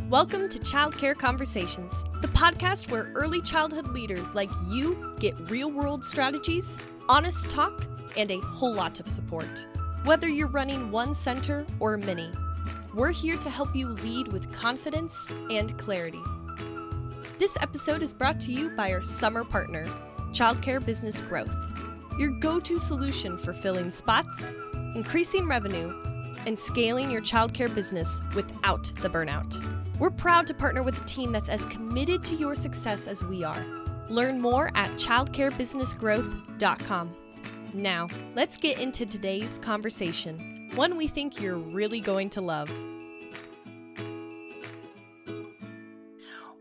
Welcome to Childcare Conversations, the podcast where early childhood leaders like you get real-world strategies, honest talk, and a whole lot of support. Whether you're running one center or many, we're here to help you lead with confidence and clarity. This episode is brought to you by our summer partner, Childcare Business Growth, your go-to solution for filling spots, increasing revenue, and scaling your childcare business without the burnout. We're proud to partner with a team that's as committed to your success as we are. Learn more at childcarebusinessgrowth.com. Now, let's get into today's conversation, one we think you're really going to love.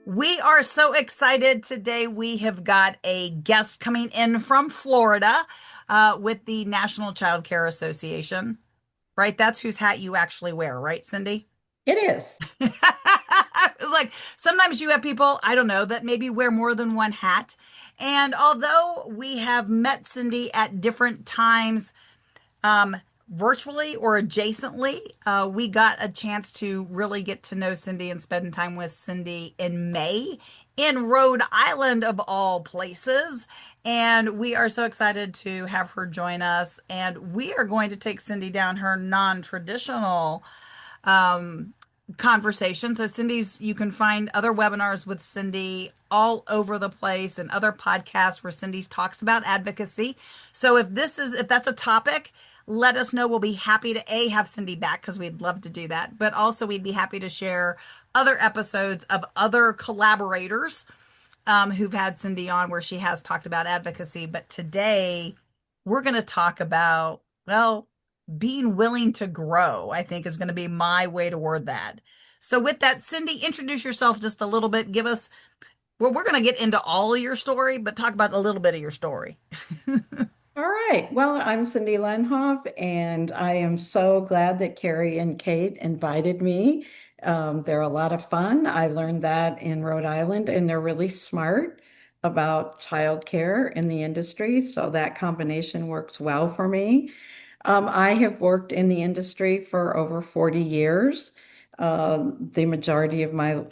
We are so excited today. We have got a guest coming in from Florida with the National Child Care Association, right? That's whose hat you actually wear, right, Cindy? It is. It's like sometimes you have people, I don't know, that maybe wear more than one hat. And although we have met Cindy at different times, virtually or adjacently, we got a chance to really get to know Cindy and spend time with Cindy in May in Rhode Island, of all places. And we are so excited to have her join us. And we are going to take Cindy down her non-traditional conversation. So you can find other webinars with Cindy all over the place and other podcasts where Cindy talks about advocacy. So if that's a topic, let us know. We'll be happy to have Cindy back because we'd love to do that. But also we'd be happy to share other episodes of other collaborators who've had Cindy on where she has talked about advocacy. But today we're going to talk about, being willing to grow, I think is going to be my way to word that. So with that, Cindy, introduce yourself just a little bit. We're going to get into all of your story, but talk about a little bit of your story. All right. Well, I'm Cindy Lehnhoff, and I am so glad that Carrie and Kate invited me. They're a lot of fun. I learned that in Rhode Island, and they're really smart about childcare in the industry. So that combination works well for me. I have worked in the industry for over 40 years. The majority of my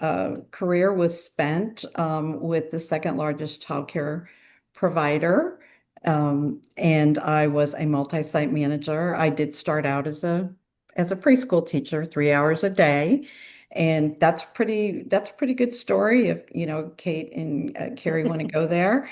career was spent with the second largest childcare provider. And I was a multi-site manager. I did start out as a preschool teacher, 3 hours a day. And that's a pretty good story if, Kate and Carrie want to go there.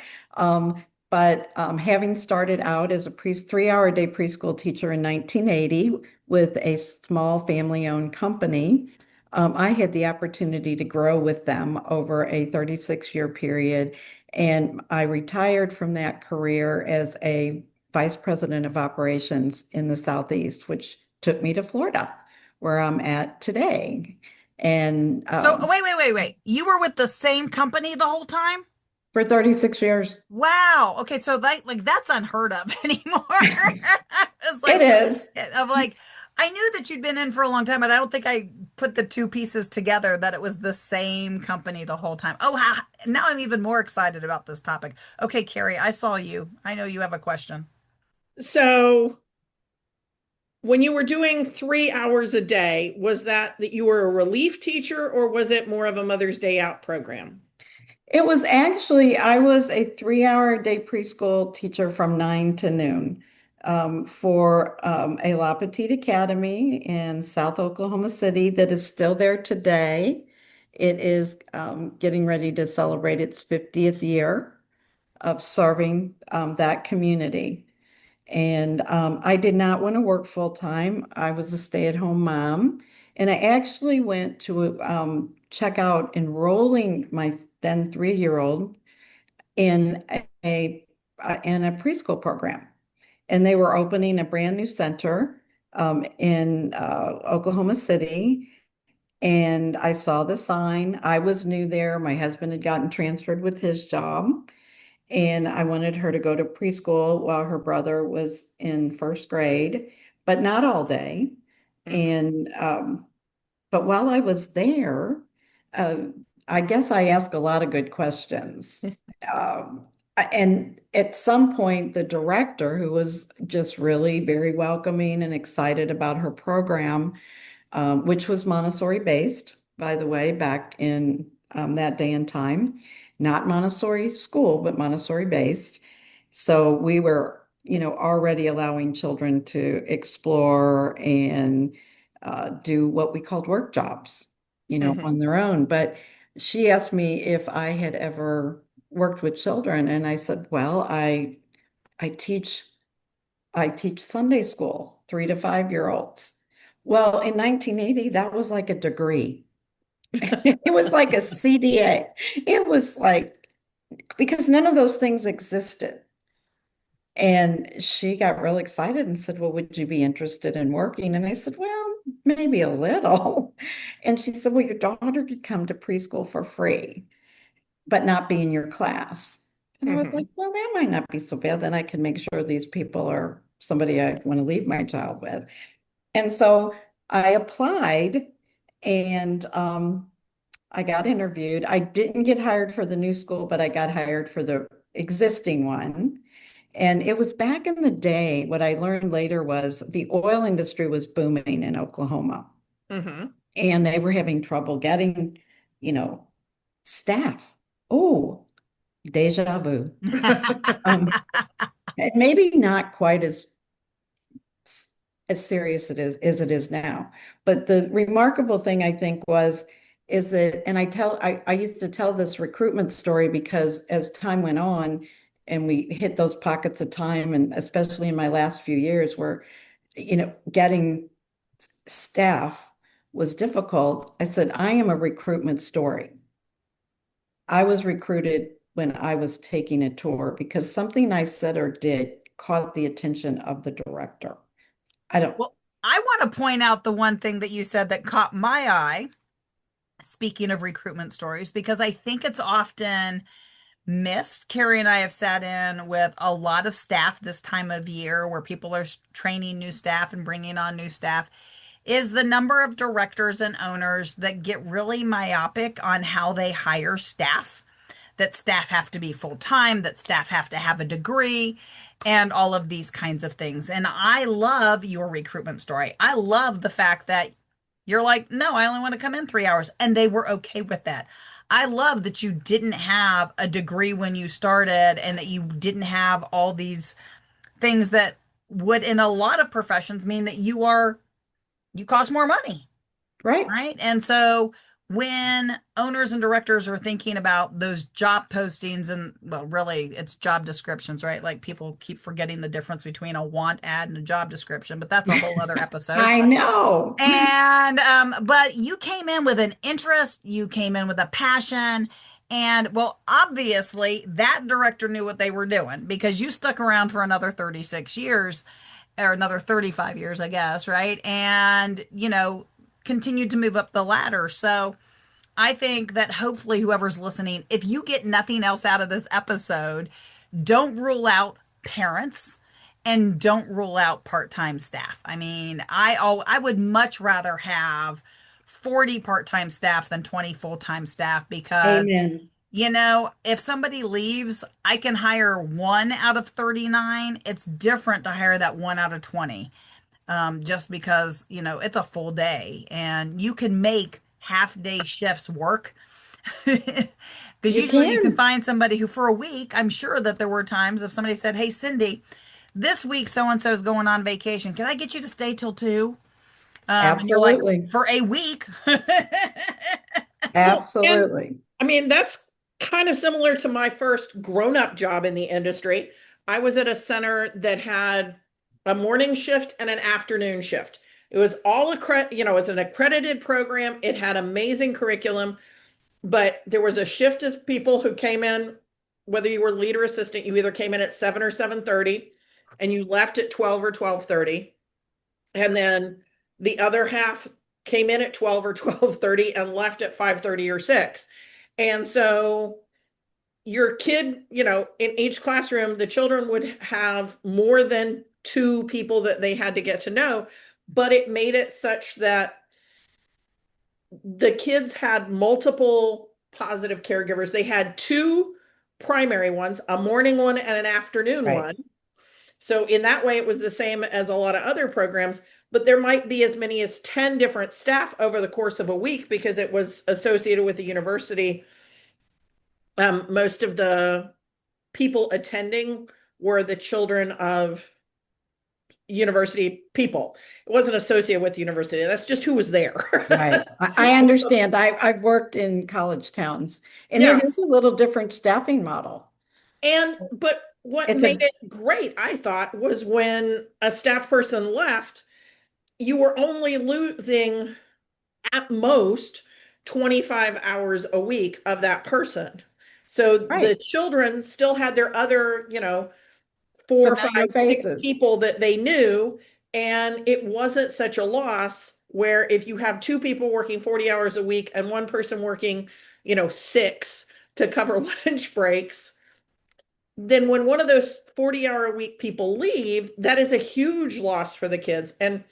But having started out as a 3-hour-a-day preschool teacher in 1980 with a small family-owned company, I had the opportunity to grow with them over a 36-year period. And I retired from that career as a vice president of operations in the Southeast, which took me to Florida, where I'm at today. And so wait. You were with the same company the whole time? For 36 years. Wow. Okay. So that's unheard of anymore. It is. I knew that you'd been in for a long time, but I don't think I put the two pieces together that it was the same company the whole time. Oh, now I'm even more excited about this topic. Okay, Carrie, I saw you. I know you have a question. So when you were doing 3 hours a day, was that you were a relief teacher or was it more of a Mother's Day Out program? It was actually, I was a 3-hour-a-day preschool teacher from 9 to noon for a La Petite Academy in South Oklahoma City that is still there today. It is getting ready to celebrate its 50th year of serving that community. And I did not want to work full time. I was a stay-at-home mom. And I actually went to check out enrolling my then 3-year-old in a preschool program. And they were opening a brand new center in Oklahoma City. And I saw the sign. I was new there. My husband had gotten transferred with his job. And I wanted her to go to preschool while her brother was in first grade, but not all day. And but while I was there, I guess I asked a lot of good questions. And at some point, the director, who was just really very welcoming and excited about her program, which was Montessori based, by the way, back in that day and time, not Montessori school, but Montessori based. So we were, already allowing children to explore and do what we called work jobs, Mhm. on their own. But she asked me if I had ever worked with children, and I said, well, I teach I teach Sunday school, 3 to 5 year olds. Well, in 1980, that was like a degree. It was like a CDA. It was like, because none of those things existed. And she got real excited and said, well, would you be interested in working? And I said, well, maybe a little. And she said, well, your daughter could come to preschool for free, but not be in your class. And I was like, Mhm. well, that might not be so bad. Then I can make sure these people are somebody I want to leave my child with. And so I applied and I got interviewed. I didn't get hired for the new school, but I got hired for the existing one. And it was back in the day. What I learned later was the oil industry was booming in Oklahoma, Mhm. and they were having trouble getting, you know, staff. Oh, deja vu. Um, maybe not quite as serious it is as it is now. But the remarkable thing I think is that, and I used to tell this recruitment story because as time went on and we hit those pockets of time, and especially in my last few years where, getting staff was difficult, I said, I am a recruitment story. I was recruited when I was taking a tour because something I said or did caught the attention of the director. I don't, Well, I want to point out the one thing that you said that caught my eye, speaking of recruitment stories, because I think it's often missed. Carrie and I have sat in with a lot of staff this time of year where people are training new staff and bringing on new staff. Is the number of directors and owners that get really myopic on how they hire staff, that staff have to be full time, that staff have to have a degree, and all of these kinds of things. And I love your recruitment story. I love the fact that you're like, no, I only want to come in 3 hours. And they were okay with that. I love that you didn't have a degree when you started and that you didn't have all these things that would, in a lot of professions, mean that you cost more money. right. Right. And so when owners and directors are thinking about those job postings, and well, really it's job descriptions, right? Like people keep forgetting the difference between a want ad and a job description, but that's a whole other episode. I know. And but you came in with an interest, you came in with a passion, and well, obviously that director knew what they were doing because you stuck around for another 36 years or another 35 years, I guess, right? And, continued to move up the ladder. So I think that hopefully whoever's listening, if you get nothing else out of this episode, don't rule out parents and don't rule out part-time staff. I mean, I would much rather have 40 part-time staff than 20 full-time staff because Amen. if somebody leaves, I can hire one out of 39. It's different to hire that one out of 20, just because, it's a full day and you can make half day shifts work. Because You usually you can can. find somebody who, for a week, I'm sure that there were times if somebody said, hey, Cindy, this week so and so is going on vacation. Can I get you to stay till 2? And you're like, Absolutely. for a week? Well, and Absolutely. I mean, that's kind of similar to my first grown-up job in the industry. I was at a center that had a morning shift and an afternoon shift. It was it was an accredited program. It had amazing curriculum, but there was a shift of people who came in, whether you were lead or assistant, you either came in at 7 or 7:30 and you left at 12 or 12:30. And then the other half came in at 12 or 12:30 and left at 5:30 or 6. And so your kid, in each classroom, the children would have more than two people that they had to get to know, but it made it such that the kids had multiple positive caregivers. They had two primary ones, a morning one and an afternoon Right. one. So in that way, it was the same as a lot of other programs, but there might be as many as 10 different staff over the course of a week because it was associated with the university. Most of the people attending were the children of university people. It wasn't associated with the university. That's just who was there. Right. I understand. I've worked in college towns, and Yeah. it is a little different staffing model. But what It's made a it great, I thought, was when a staff person left, you were only losing at most 25 hours a week of that person. So the right, children still had their other, four, familiar five, six faces. people that they knew. And it wasn't such a loss where if you have two people working 40 hours a week and one person working, six to cover lunch breaks, then when one of those 40-hour a week people leave, that is a huge loss for the kids. And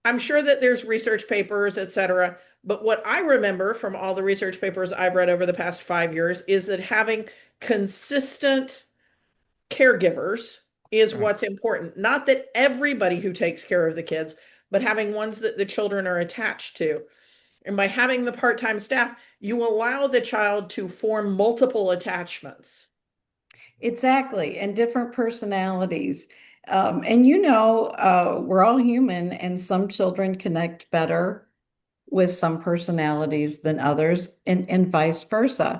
I'm sure that there's research papers, et cetera. But what I remember from all the research papers I've read over the past 5 years is that having consistent caregivers is Right. what's important. Not that everybody who takes care of the kids, but having ones that the children are attached to. And by having the part-time staff, you allow the child to form multiple attachments. Exactly, and different personalities. And we're all human, and some children connect better with some personalities than others, and vice versa.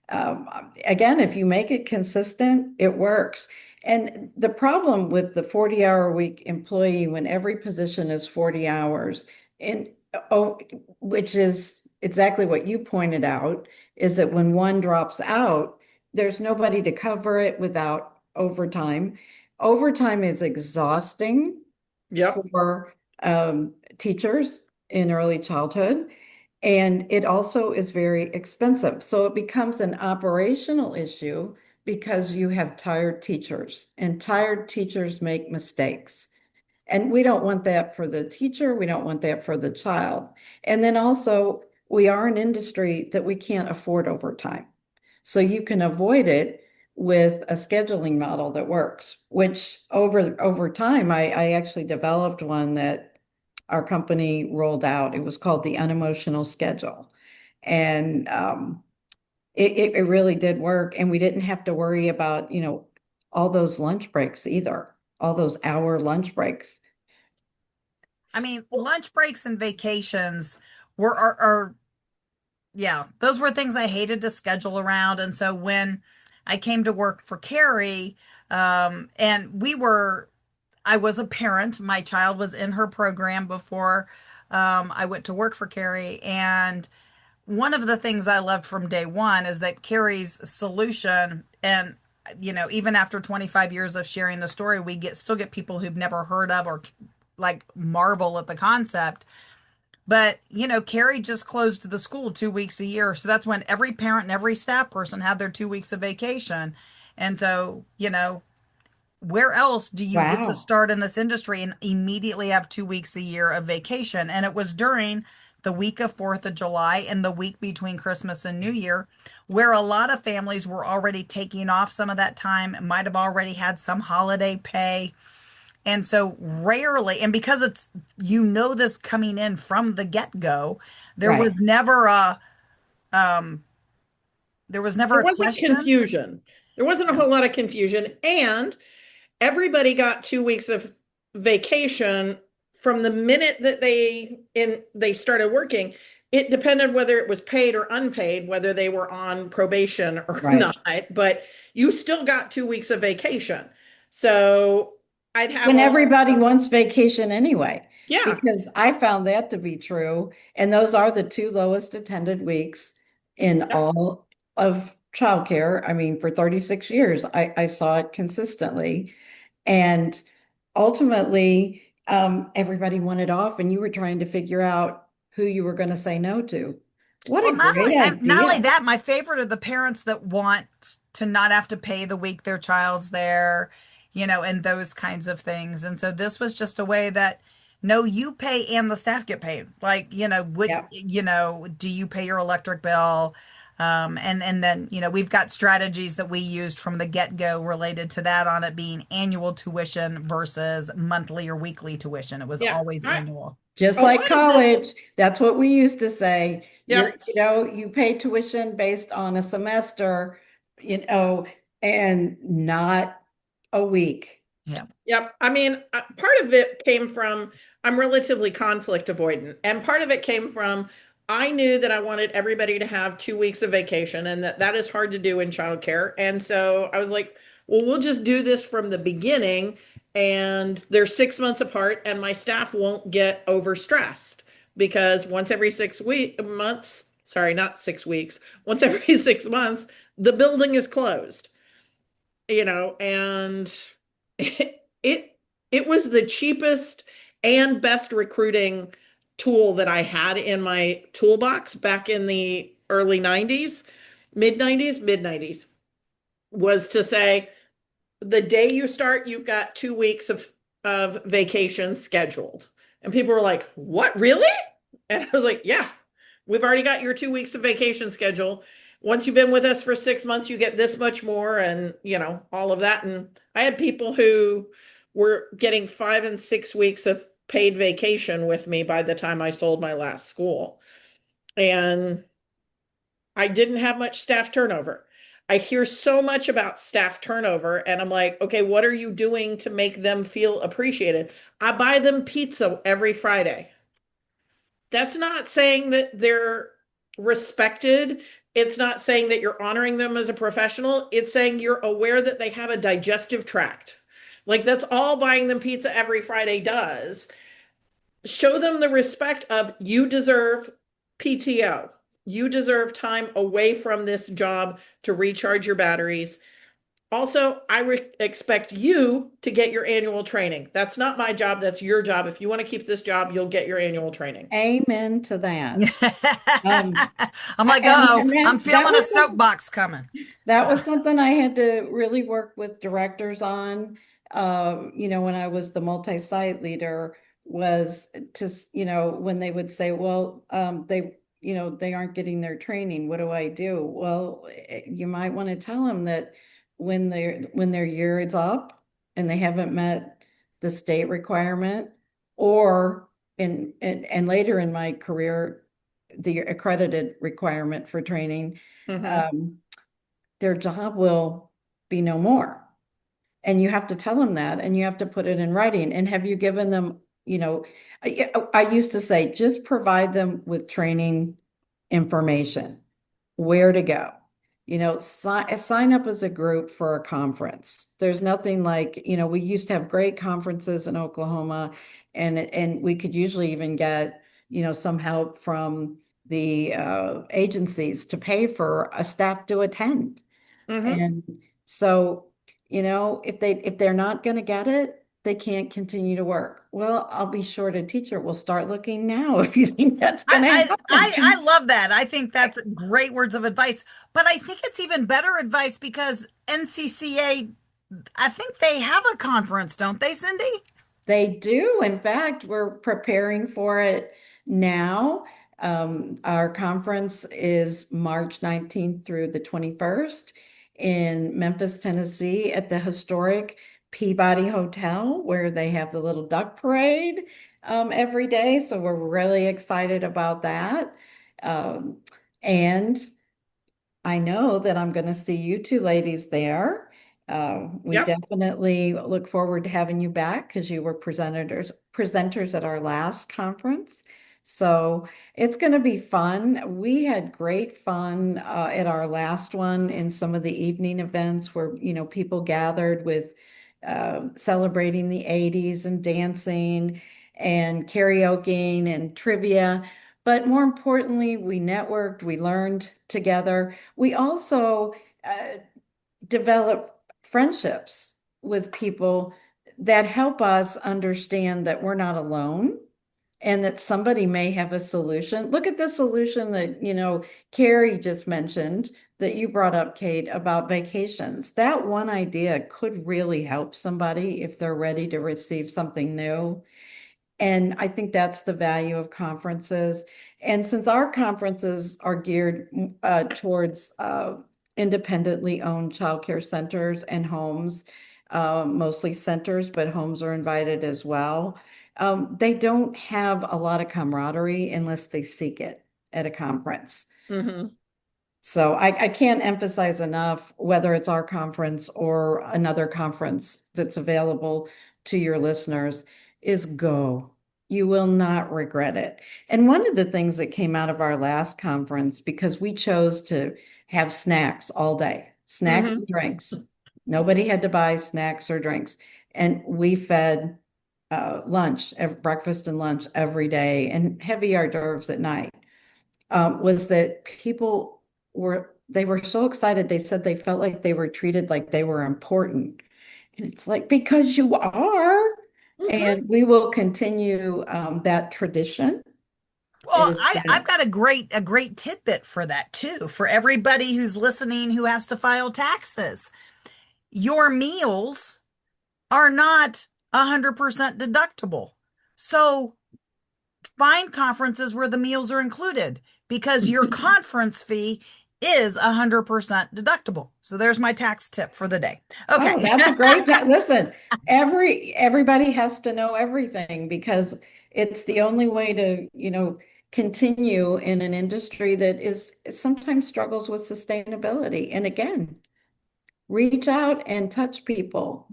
Again, if you make it consistent, it works. And the problem with the 40-hour week employee, when every position is 40 hours, and oh, which is exactly what you pointed out, is that when one drops out, there's nobody to cover it without overtime. Overtime is exhausting Yep. for teachers in early childhood. And it also is very expensive. So it becomes an operational issue because you have tired teachers, and tired teachers make mistakes. And we don't want that for the teacher. We don't want that for the child. And then also, we are an industry that we can't afford overtime. So you can avoid it with a scheduling model that works, which over time, I actually developed one that our company rolled out. It was called the unemotional schedule. And it really did work. And we didn't have to worry about, all those lunch breaks either, all those hour lunch breaks. I mean, lunch breaks and vacations are yeah, those were things I hated to schedule around. And so when I came to work for Carrie, and I was a parent. My child was in her program before I went to work for Carrie. And one of the things I loved from day one is that Carrie's solution, and even after 25 years of sharing the story, we still get people who've never heard of or like marvel at the concept. But, Carrie just closed the school 2 weeks a year. So that's when every parent and every staff person had their 2 weeks of vacation. And so, where else do you get to Wow. start in this industry and immediately have 2 weeks a year of vacation? And it was during the week of 4th of July and the week between Christmas and New Year, where a lot of families were already taking off some of that time, might have already had some holiday pay. And so rarely, and because this coming in from the get-go, there Right. was never There a wasn't question. confusion. There wasn't a Yeah. whole lot of confusion. And everybody got 2 weeks of vacation from the minute that they started working. It depended whether it was paid or unpaid, whether they were on probation or Right. not, but you still got 2 weeks of vacation. So I'd have When all, everybody wants vacation anyway, yeah, because I found that to be true. And those are the two lowest attended weeks in yep. all of childcare. I mean, for 36 years, I saw it consistently. And ultimately, everybody wanted off, and you were trying to figure out who you were going to say no to. What Well, a great not only idea. that, my favorite are the parents that want to not have to pay the week their child's there, and those kinds of things. And so this was just a way that no, you pay and the staff get paid. Like, Yep. do you pay your electric bill? And then, we've got strategies that we used from the get-go related to that, on it being annual tuition versus monthly or weekly tuition. It was Yeah. always annual. Just A like lot of this, college, that's what we used to say. yep. You pay tuition based on a semester, and not a week. Yeah. Yep. I mean, part of it came from I'm relatively conflict avoidant, and part of it came from I knew that I wanted everybody to have 2 weeks of vacation, and that is hard to do in childcare. And so I was like, well, we'll just do this from the beginning, and they're 6 months apart, and my staff won't get overstressed because once every 6 months, sorry, not 6 weeks, once every 6 months, the building is closed, and it it was the cheapest and best recruiting tool that I had in my toolbox back in the early 90s, mid 90s, was to say the day you start, you've got 2 weeks of vacation scheduled. And people were like, what, really? And I was like, yeah, we've already got your 2 weeks of vacation schedule. Once you've been with us for 6 months, you get this much more, and all of that. And I had people who were getting 5 and 6 weeks of paid vacation with me by the time I sold my last school. And I didn't have much staff turnover. I hear so much about staff turnover, and I'm like, okay, what are you doing to make them feel appreciated? I buy them pizza every Friday. That's not saying that they're respected. It's not saying that you're honoring them as a professional. It's saying you're aware that they have a digestive tract. Like, that's all buying them pizza every Friday does. Show them the respect of, you deserve PTO. You deserve time away from this job to recharge your batteries. Also, I expect you to get your annual training. That's not my job. That's your job. If you want to keep this job, you'll get your annual training. Amen to that. Um, I'm like, and I'm that feeling a soapbox coming. That So. was something I had to really work with directors on, when I was the multi-site leader, was to, when they would say, well, they aren't getting their training. What do I do? Well, you might want to tell them that when their year is up and they haven't met the state requirement, or and later in my career, the accredited requirement for training, Mhm. their job will be no more. And you have to tell them that, and you have to put it in writing. And have you given them, I used to say, just provide them with training information, where to go. Sign up as a group for a conference. There's nothing like, we used to have great conferences in Oklahoma, and we could usually even get, some help from the agencies to pay for a staff to attend. Mhm. And so, if they're not going to get it, they can't continue to work. Well, I'll be short a teacher. We'll start looking now if you think that's going to I happen. love that. I think that's great words of advice. But I think it's even better advice because NCCA, I think they have a conference, don't they, Cindy? They do. In fact, we're preparing for it now. Our conference is March 19th through the 21st in Memphis, Tennessee, at the historic Peabody Hotel, where they have the little duck parade every day. So we're really excited about that. Um, and I know that I'm going to see you two ladies there. We Yep. definitely look forward to having you back because you were presenters at our last conference. So it's going to be fun. We had great fun at our last one in some of the evening events where, people gathered with celebrating the 80s and dancing and karaokeing and trivia. But more importantly, we networked, we learned together. We also develop friendships with people that help us understand that we're not alone and that somebody may have a solution. Look at the solution that, Carrie just mentioned, that you brought up, Kate, about vacations. That one idea could really help somebody if they're ready to receive something new. And I think that's the value of conferences. And since our conferences are geared towards independently owned childcare centers and homes, mostly centers, but homes are invited as well. They don't have a lot of camaraderie unless they seek it at a conference. Mhm. So I can't emphasize enough, whether it's our conference or another conference that's available to your listeners, is go. You will not regret it. And one of the things that came out of our last conference, because we chose to have snacks all day, snacks and Mhm. drinks. Nobody had to buy snacks or drinks. And we fed lunch, breakfast and lunch every day, and heavy hors d'oeuvres at night. Was that people they were so excited. They said they felt like they were treated like they were important. And it's like, because you are. Mhm. And we will continue that tradition Well, is I've that, got a great tidbit for that too, for everybody who's listening who has to file taxes. Your meals are not 100% deductible. So find conferences where the meals are included because your conference fee is 100% deductible. So there's my tax tip for the day. oh, Okay. that's a great, listen, everybody has to know everything because it's the only way to, continue in an industry that is sometimes struggles with sustainability. And again, reach out and touch people,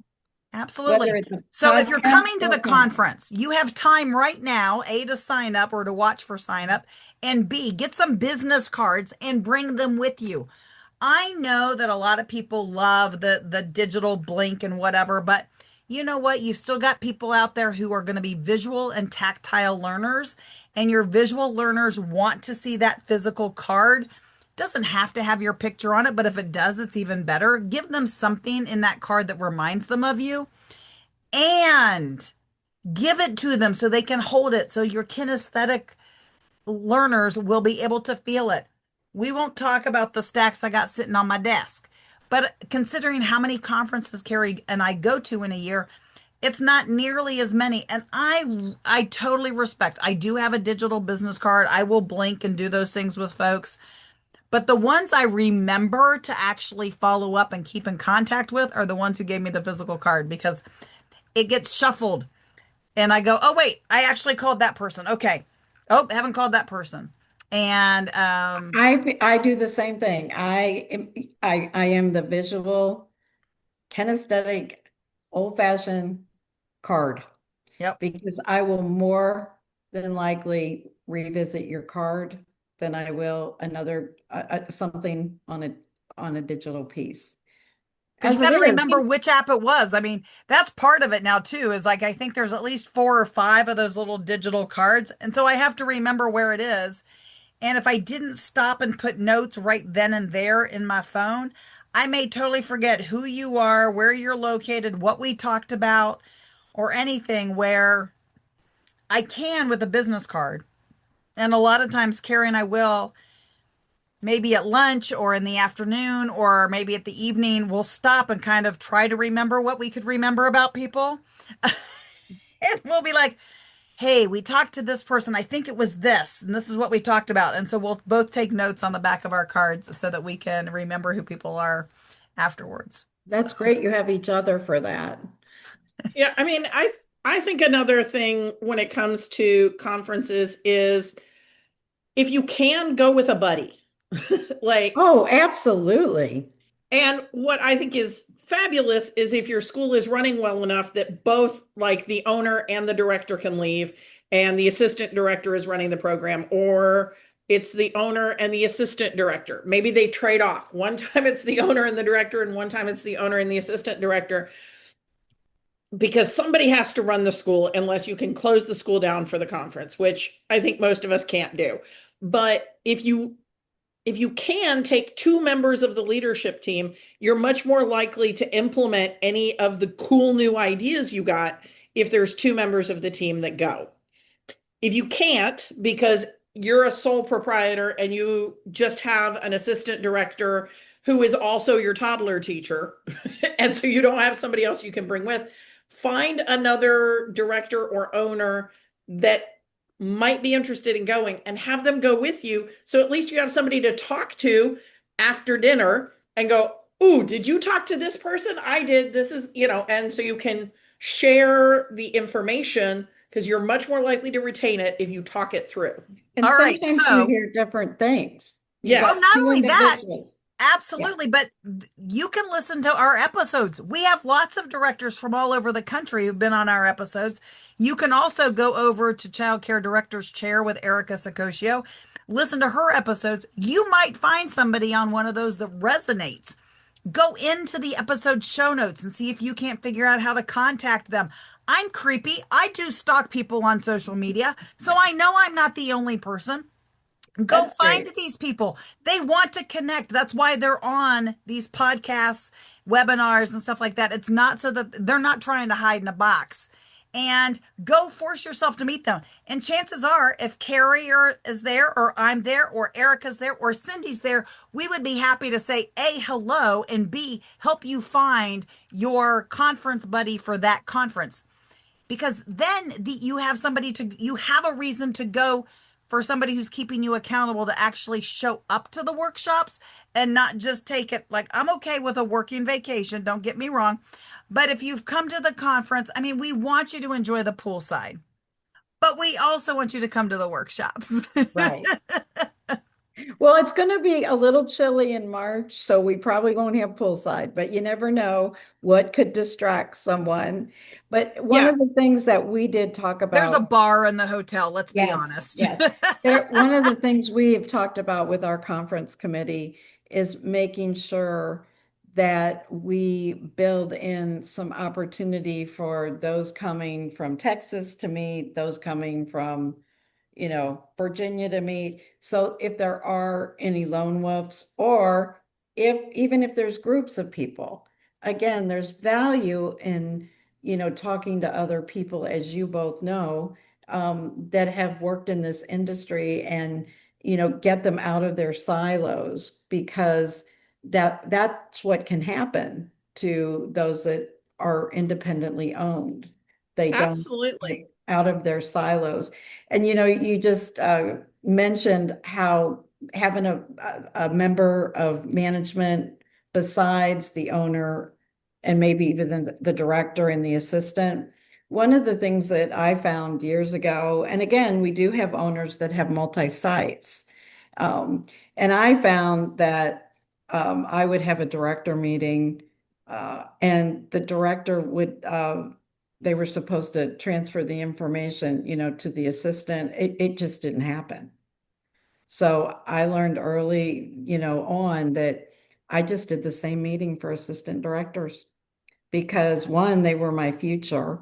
whether Absolutely. it's a So if you're podcast coming to or the a conference. conference, you have time right now, A, to sign up or to watch for sign up, and B, get some business cards and bring them with you. I know that a lot of people love the digital blink and whatever, but you know what? You've still got people out there who are going to be visual and tactile learners, and your visual learners want to see that physical card. Doesn't have to have your picture on it, but if it does, it's even better. Give them something in that card that reminds them of you and give it to them so they can hold it so your kinesthetic learners will be able to feel it. We won't talk about the stacks I got sitting on my desk, but considering how many conferences Carrie and I go to in a year, it's not nearly as many. And I totally respect. I do have a digital business card. I will blink and do those things with folks. But the ones I remember to actually follow up and keep in contact with are the ones who gave me the physical card because it gets shuffled and I go, oh wait, I actually called that person. Okay. Oh, haven't called that person. And I do the same thing. I am the visual, kinesthetic, old-fashioned card yep. because I will more than likely revisit your card than I will another something on a digital piece. Because you As it got to is, remember which app it was. I mean, that's part of it now too, is like I think there's at least 4 or 5 of those little digital cards. And so I have to remember where it is. And if I didn't stop and put notes right then and there in my phone, I may totally forget who you are, where you're located, what we talked about, or anything where I can with a business card. And a lot of times, Carrie and I will, maybe at lunch or in the afternoon or maybe at the evening, we'll stop and kind of try to remember what we could remember about people. And we'll be like, hey, we talked to this person. I think it was this, and this is what we talked about. And so we'll both take notes on the back of our cards so that we can remember who people are afterwards. So, that's great. You have each other for that. Yeah, I mean, I think another thing when it comes to conferences is if you can go with a buddy. Like, Oh, absolutely. and what I think is fabulous is if your school is running well enough that both like the owner and the director can leave and the assistant director is running the program, or it's the owner and the assistant director. Maybe they trade off. One time it's the owner and the director, and one time it's the owner and the assistant director, because somebody has to run the school unless you can close the school down for the conference, which I think most of us can't do. But if you can take 2 members of the leadership team, you're much more likely to implement any of the cool new ideas you got if there's 2 members of the team that go. If you can't, because you're a sole proprietor and you just have an assistant director who is also your toddler teacher, and so you don't have somebody else you can bring with, find another director or owner that might be interested in going and have them go with you. So at least you have somebody to talk to after dinner and go, "Ooh, did you talk to this person? I did. This is, and so you can share the information because you're much more likely to retain it if you talk it through." And All right, sometimes you so hear different things. You oh, got Yes. not two only that, individuals. Yeah. absolutely, but you can listen to our episodes. We have lots of directors from all over the country who've been on our episodes. You can also go over to Childcare Director's Chair with Erica Sacosio, listen to her episodes. You might find somebody on one of those that resonates. Go into the episode show notes and see if you can't figure out how to contact them. I'm creepy. I do stalk people on social media, so I know I'm not the only person. Go That's find great. these people. They want to connect. That's why they're on these podcasts, webinars, and stuff like that. It's not so that they're not trying to hide in a box. And go force yourself to meet them. And chances are, if is there, or I'm there, or Erica's there, or Cindy's there, we would be happy to say A, hello, and B, help you find your conference buddy for that conference, because then you have you have a reason to go, for somebody who's keeping you accountable to actually show up to the workshops and not just take it. Like, I'm okay with a working vacation, don't get me wrong, but if you've come to the conference, I mean, we want you to enjoy the poolside, but we also want you to come to the workshops. Right. Well, it's going to be a little chilly in March, so we probably won't have poolside, but you never know what could distract someone. But one Yeah. of the things that we did talk There's a about, bar in the hotel, let's be yes, honest. yes. One of the things we have talked about with our conference committee is making sure that we build in some opportunity for those coming from Texas to meet, those coming from Virginia to meet. So if there are any lone wolves, or even if there's groups of people, again, there's value in, talking to other people, as you both know, that have worked in this industry, and, get them out of their silos, because that's what can happen to those that are independently owned. They don't Absolutely. get out of their silos. And you just mentioned how having a member of management besides the owner, and maybe even the director and the assistant. One of the things that I found years ago, and again, we do have owners that have multi-sites. And I found that I would have a director meeting, and the director would they were supposed to transfer the information, to the assistant. It just didn't happen. So I learned early, on that I just did the same meeting for assistant directors, because one, they were my future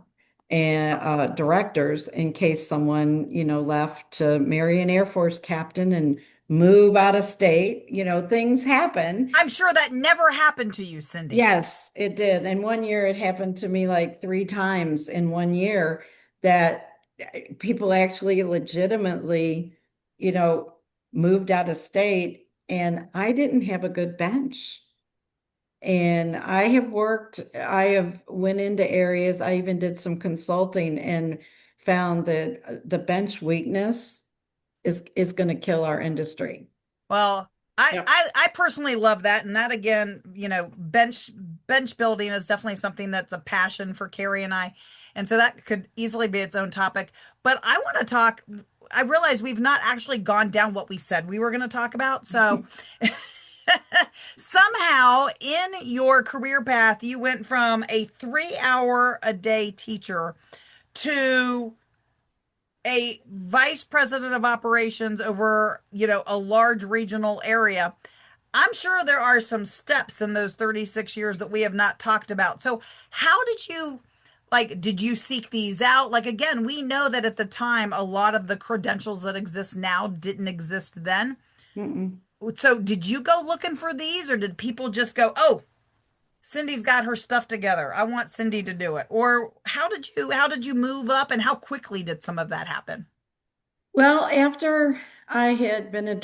and directors, in case someone, left to marry an Air Force captain and move out of state. Things happen. I'm sure that never happened to you, Cindy. Yes, it did. And one year it happened to me like 3 times in one year, that people actually legitimately, you know, moved out of state, and I didn't have a good bench. And I have went into areas, I even did some consulting and found that the bench weakness is going to kill our industry. Well, I, Yep. I I personally love that, and that again, bench building is definitely something that's a passion for Carrie and I, and so that could easily be its own topic. But I want to talk. I realize we've not actually gone down what we said we were going to talk about. So somehow in your career path, you went from a 3 hour a day teacher to a vice president of operations over, a large regional area. I'm sure there are some steps in those 36 years that we have not talked about. So, how did you, did you seek these out? Like, again, we know that at the time, a lot of the credentials that exist now didn't exist then. Mm-mm. So, did you go looking for these, or did people just go, oh, Cindy's got her stuff together, I want Cindy to do it? Or how did you move up, and how quickly did some of that happen? Well, after I had been a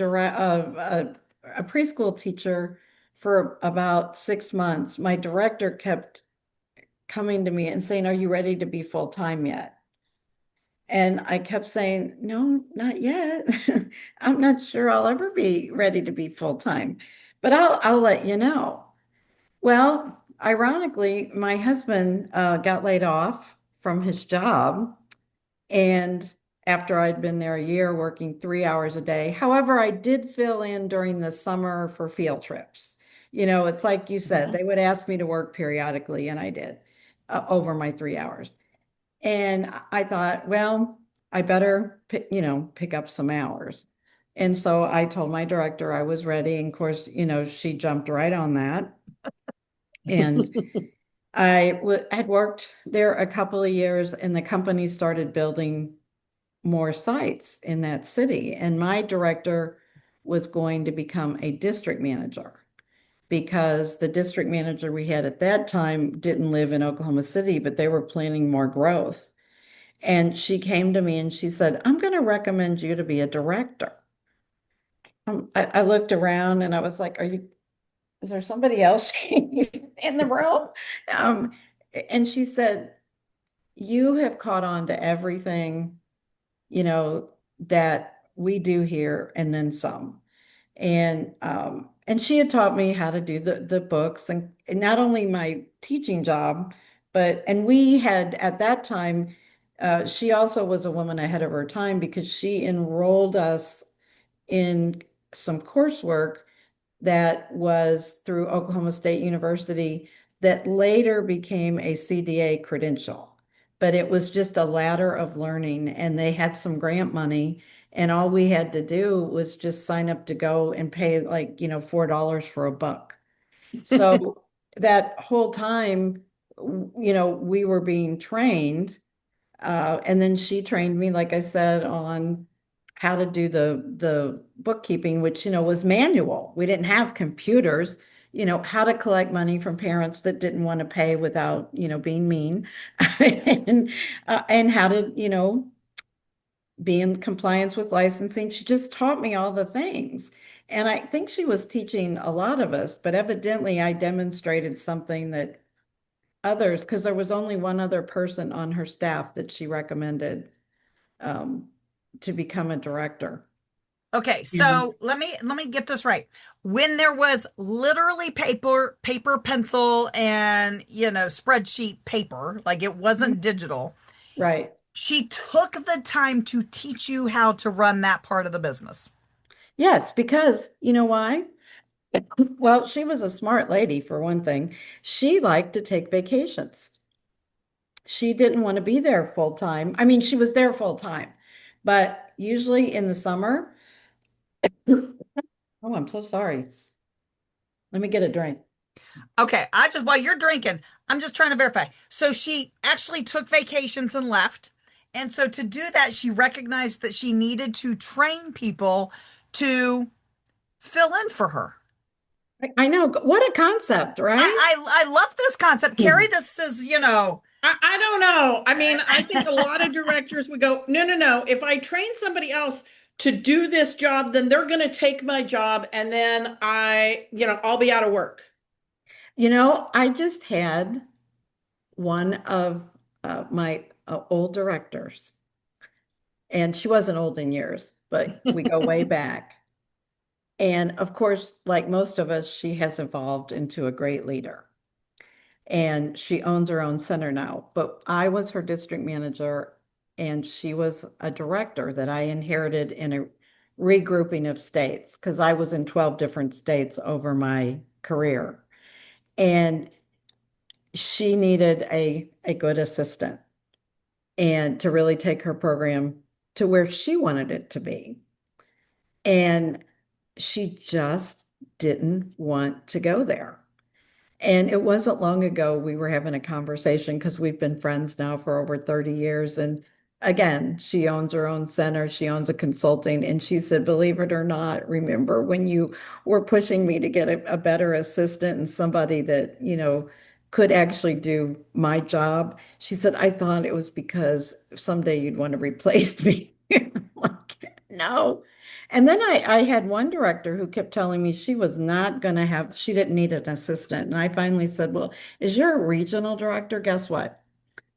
preschool teacher for about 6 months, my director kept coming to me and saying, "Are you ready to be full time yet?" And I kept saying, no, not yet. I'm not sure I'll ever be ready to be full-time, but I'll let you know. Well, ironically, my husband got laid off from his job. And after I'd been there a year working 3 hours a day, however, I did fill in during the summer for field trips. It's like you said, Mhm. they would ask me to work periodically, and I did over my 3 hours. And I thought, well, I better pick up some hours. And so I told my director I was ready. And of course, she jumped right on that. And had worked there a couple of years, and the company started building more sites in that city. And my director was going to become a district manager because the district manager we had at that time didn't live in Oklahoma City, but they were planning more growth. And she came to me and she said, I'm going to recommend you to be a director. I looked around and I was like, is there somebody else in the room? Um, and she said, you have caught on to everything, you know, that we do here and then some. And she had taught me how to do the books and not only my teaching job, and we had at that time, she also was a woman ahead of her time because she enrolled us in some coursework that was through Oklahoma State University that later became a CDA credential. But it was just a ladder of learning, and they had some grant money, and all we had to do was just sign up to go and pay like, $4 for a book. So that whole time, we were being trained and then she trained me, like I said, on how to do the bookkeeping, which, was manual. We didn't have computers, how to collect money from parents that didn't want to pay without, being mean, and how to, be in compliance with licensing. She just taught me all the things. And I think she was teaching a lot of us, but evidently I demonstrated something that others, because there was only one other person on her staff that she recommended um, to become a director. Okay, Mhm. so let me get this right. When there was literally paper, pencil, and spreadsheet paper, like it wasn't digital, Right. she took the time to teach you how to run that part of the business. Yes, because you know why? Well, she was a smart lady for one thing. She liked to take vacations. She didn't want to be there full time. I mean, she was there full time, but usually in the summer. Oh, I'm so sorry. Let me get a drink. Okay, while you're drinking, I'm just trying to verify. So she actually took vacations and left. And so to do that, she recognized that she needed to train people to fill in for her. I know. What a concept, right? I love this concept. Carrie, Mhm. this is, I don't know. I mean, I think a lot of directors would go, no, no, no. If I train somebody else to do this job, then they're going to take my job and then I'll be out of work. I just had one of my old directors, and she wasn't old in years, but we go way back. And of course, like most of us, she has evolved into a great leader. And she owns her own center now. But I was her district manager, and she was a director that I inherited in a regrouping of states because I was in 12 different states over my career. And she needed a good assistant and to really take her program to where she wanted it to be. And she just didn't want to go there. And it wasn't long ago we were having a conversation because we've been friends now for over 30 years. And again, she owns her own center, she owns a consulting. And she said, believe it or not, remember when you were pushing me to get a better assistant and somebody that, could actually do my job? She said, I thought it was because someday you'd want to replace me. I'm like, no. And then I had one director who kept telling me she was not going to she didn't need an assistant. And I finally said, well, is your regional director? Guess what?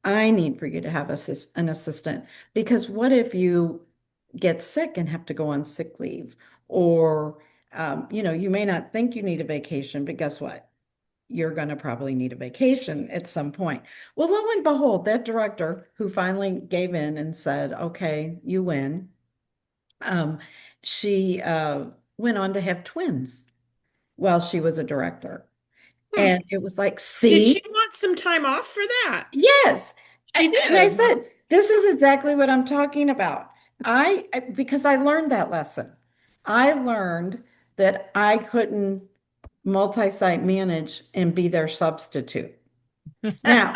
I need for you to have an assistant because what if you get sick and have to go on sick leave? Or, you may not think you need a vacation, but guess what? You're going to probably need a vacation at some point. Well, lo and behold, that director who finally gave in and said, okay, you win, um, she went on to have twins while she was a director. Hmm. And it was like, Did see, she want some time off for that? yes. She And I did. said, this is exactly what I'm talking about. Because I learned that lesson. I learned that I couldn't multi-site manage and be their substitute. Now,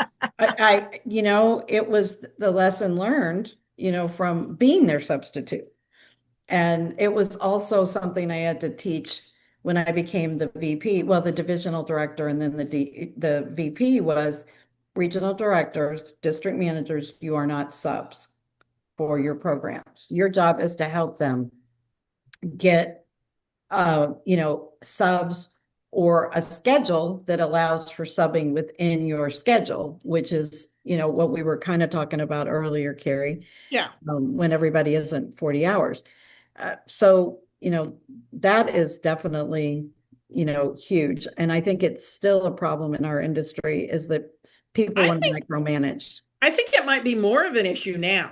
it was the lesson learned, from being their substitute. And it was also something I had to teach when I became the VP. Well, the divisional director and then the VP was regional directors, district managers, you are not subs for your programs. Your job is to help them get subs or a schedule that allows for subbing within your schedule, which is, what we were kind of talking about earlier, Carrie, Yeah. when everybody isn't 40 hours. So, that is definitely, huge. And I think it's still a problem in our industry is that people I want to think micromanage. I think it might be more of an issue now.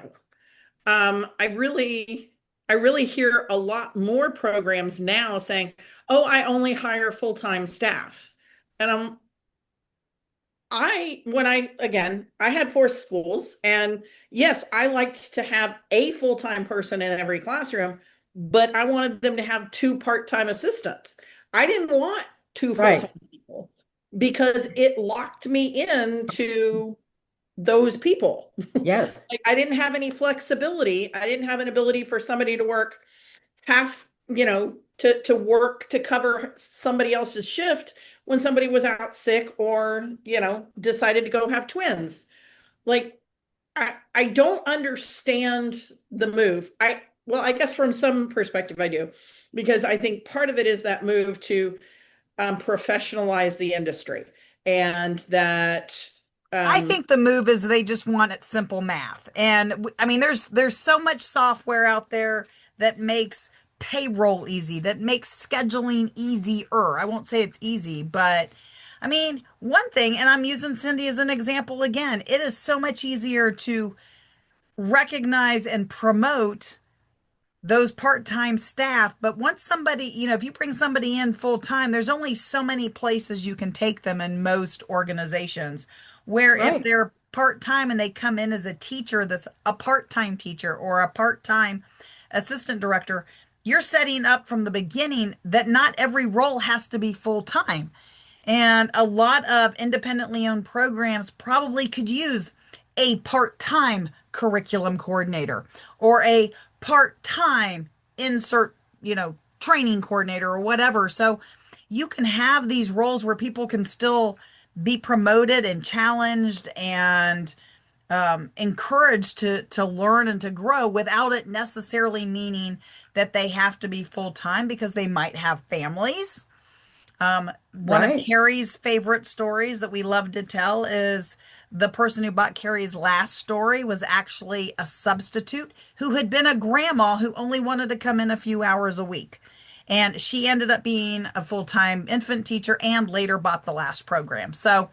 I really hear a lot more programs now saying, "Oh, I only hire full-time staff." And when I again, I had four schools, and yes, I liked to have a full-time person in every classroom, but I wanted them to have two part-time assistants. I didn't want two Right. full-time people because it locked me into those people. Yes. Like I didn't have any flexibility. I didn't have an ability for somebody to work half, to work to cover somebody else's shift when somebody was out sick or, decided to go have twins. Like I don't understand the move. I guess from some perspective I do, because I think part of it is that move to professionalize the industry and that I um, think the move is they just want it simple math. And I mean, there's so much software out there that makes payroll easy, that makes scheduling easier. I won't say it's easy, but I mean, one thing, and I'm using Cindy as an example again, it is so much easier to recognize and promote those part-time staff. But once somebody, if you bring somebody in full-time, there's only so many places you can take them in most organizations. Where if Right. they're part-time and they come in as a teacher that's a part-time teacher or a part-time assistant director, you're setting up from the beginning that not every role has to be full-time. And a lot of independently owned programs probably could use a part-time curriculum coordinator or a part-time insert, training coordinator or whatever. So you can have these roles where people can still be promoted and challenged and encouraged to learn and to grow without it necessarily meaning that they have to be full-time because they might have families. One of Right. Carrie's favorite stories that we love to tell is the person who bought Carrie's last story was actually a substitute who had been a grandma who only wanted to come in a few hours a week. And she ended up being a full-time infant teacher and later bought the last program. So,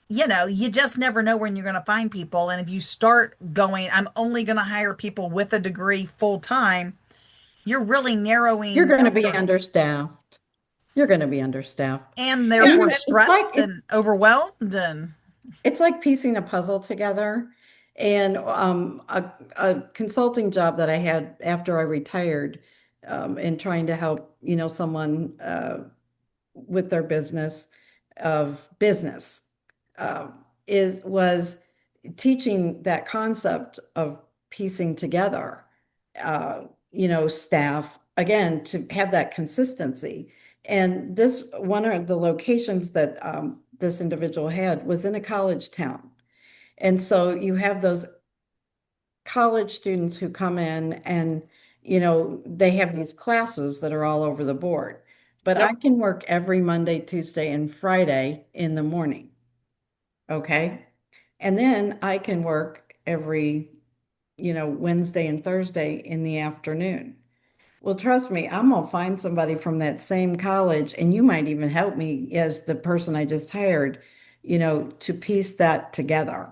you just never know when you're going to find people. And if you start going, I'm only going to hire people with a degree full-time, you're really You're narrowing going to be understaffed. You're going to be understaffed. and I yeah, therefore mean, stressed and overwhelmed and it's like piecing a puzzle together. And a consulting job that I had after I retired, in trying to help, someone with their business of business, was teaching that concept of piecing together, staff again to have that consistency. And this one of the locations that this individual had was in a college town. And so you have those college students who come in and, they have these classes that are all over the board. But I yep. can work every Monday, Tuesday, and Friday in the morning. Okay. And then I can work every, Wednesday and Thursday in the afternoon. Well, trust me, I'm gonna find somebody from that same college, and you might even help me as the person I just hired, to piece that together.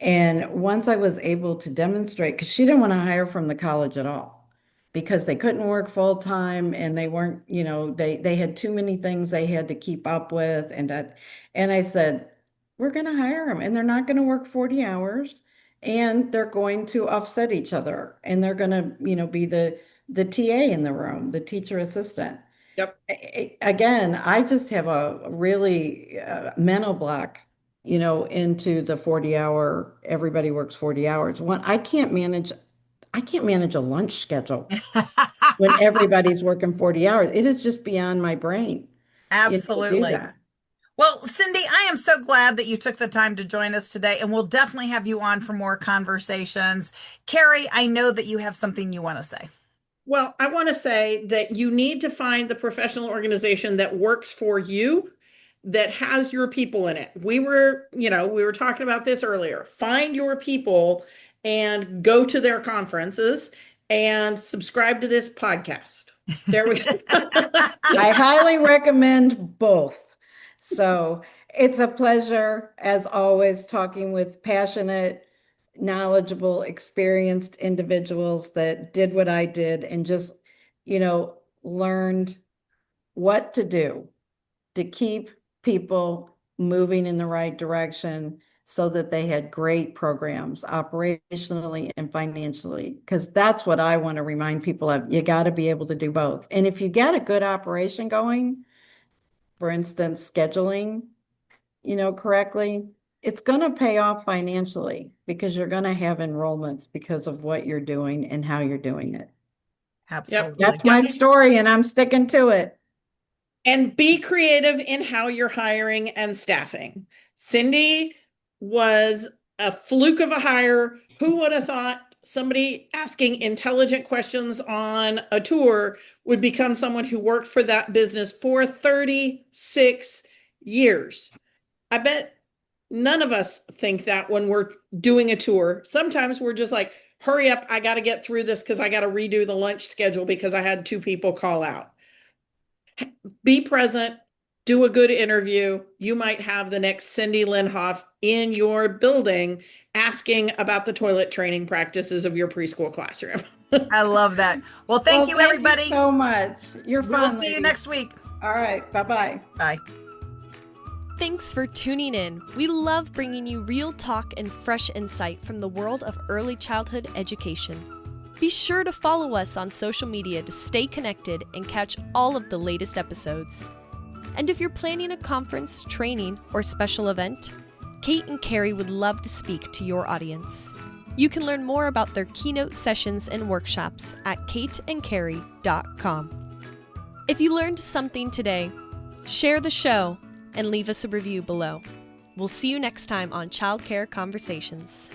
And once I was able to demonstrate, because she didn't want to hire from the college at all, because they couldn't work full time and they weren't, they had too many things they had to keep up with. And I said, we're going to hire them, and they're not going to work 40 hours, and they're going to offset each other, and they're going to, be the TA in the room, the teacher assistant. Yep. Again, I just have a really mental block, into the 40-hour, everybody works 40 hours. I can't manage a lunch schedule when everybody's working 40 hours. It is just beyond my brain, to do Absolutely. that. Well, Cindy, I am so glad that you took the time to join us today, and we'll definitely have you on for more conversations. Carrie, I know that you have something you want to say. Well, I want to say that you need to find the professional organization that works for you, that has your people in it. We were talking about this earlier. Find your people and go to their conferences and subscribe to this podcast. There we go. I highly recommend both. So it's a pleasure, as always, talking with passionate, knowledgeable, experienced individuals that did what I did and just, learned what to do to keep people moving in the right direction so that they had great programs operationally and financially. Because that's what I want to remind people of. You got to be able to do both. And if you get a good operation going, for instance, scheduling, correctly, it's going to pay off financially because you're going to have enrollments because of what you're doing and how you're doing it. Absolutely. That's my story, and I'm sticking to it. And be creative in how you're hiring and staffing. Cindy was a fluke of a hire. Who would have thought somebody asking intelligent questions on a tour would become someone who worked for that business for 36 years? I bet none of us think that when we're doing a tour. Sometimes we're just like, hurry up, I got to get through this because I got to redo the lunch schedule because I had 2 people call out. Be present, do a good interview. You might have the next Cindy Lehnhoff in your building asking about the toilet training practices of your preschool classroom. I love that. Well, thank you, everybody. Thank you so much. You're fun. We'll see you next week. All right. Bye-bye. Bye. Thanks for tuning in. We love bringing you real talk and fresh insight from the world of early childhood education. Be sure to follow us on social media to stay connected and catch all of the latest episodes. And if you're planning a conference, training, or special event, Kate and Carrie would love to speak to your audience. You can learn more about their keynote sessions and workshops at kateandcarrie.com. If you learned something today, share the show and leave us a review below. We'll see you next time on Childcare Conversations.